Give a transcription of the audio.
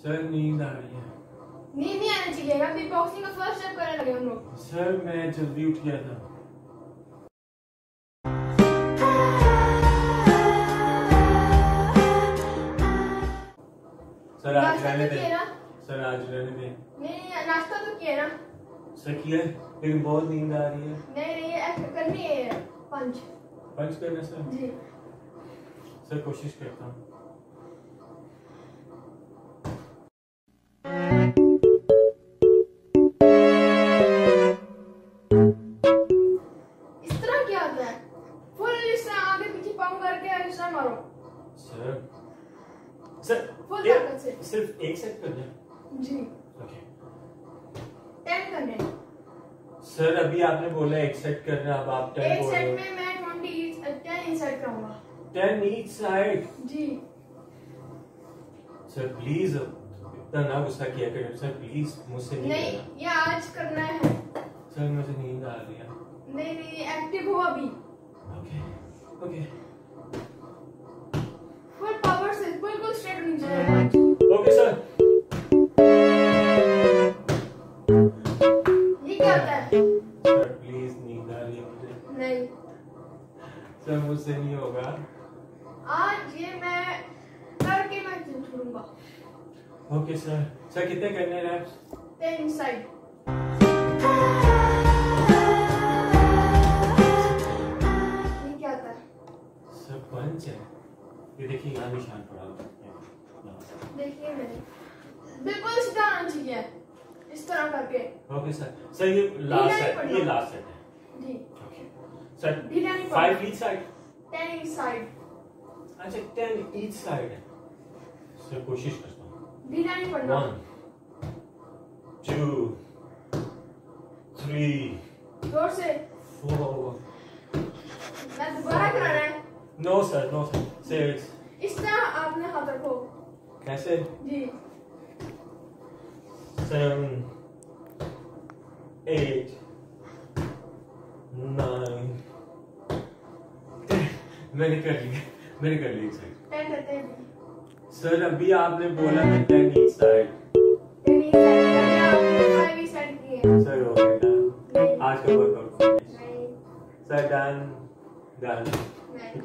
Sir नींद आ रही है। नींद नहीं आना चाहिए, अभी बॉक्सिंग का फर्स्ट स्टेप करने लगे हम लोग। सर मैं जल्दी उठ गया था। सर आज रहने दें। सर आज रहने दें। नहीं नाश्ता तो किया ना। सर किया लेकिन बहुत नींद आ रही है। नहीं ऐसा करनी है, पंच करना सर जी। सर कोशिश करता हूँ। इस तरह क्या होता है? फुल इस तरह आगे पीछे पाँव करके इस तरह मारो। सर फुल ताकत से सिर्फ एक सेट करना है जी। ओके 10 करने। सर अभी आपने बोला एक सेट करना, अब आप 10 एक बोल रहे सेट हो। में मैं 10 इंसर्ट करूंगा। 10 ईच साइड जी। सर प्लीज इतना ना गुस्सा किया करें सर, प्लीज मुझसे नहीं करना। ये आज करना है। सर मुझे नींद आ रही है। नहीं एक्टिव हो अभी। ओके ओके फुल पावर से बिल्कुल स्ट्रेट होनी चाहिए। Okay sir. ये क्या होता है? सर प्लीज नींद आ रही है मुझे। नहीं सर मुझसे नहीं होगा आज, ये मैं करके मैं छोड़ूंगा। Okay sir. सर कितने करने हैं रैप्स? 10 इनसाइड। ये क्या होता है? सर पंच है। ये देखिए यहाँ निशान पड़ा हुआ है। देखिए मैंने बिल्कुल सीधा आना चाहिए इस तरह करके। Okay sir. सर ये लास्ट सेट, ये लास्ट सेट है जी। Okay sir. ढीला नहीं पड़ना। 5 ईच साइड। 10 each side. अच्छा 10 ईच साइड है। सर कोशिश करता हूँ। ढीला नहीं पड़ना। 1 2 3 जोर से। 4 मैं दोबारा कराना है। नो सर 6 इस तरह आपने हाथ रखो। कैसे? जी। 7 8 9 10 मैंने कर ली सर। 10 करते हैं। सर अभी आपने बोला था 10 ईच साइड। 10 ईच साइड आपने 5 ईच साइड किए। सर हो गया डन। आज का वर्कआउट फिनिश। नहीं सर डन। नहीं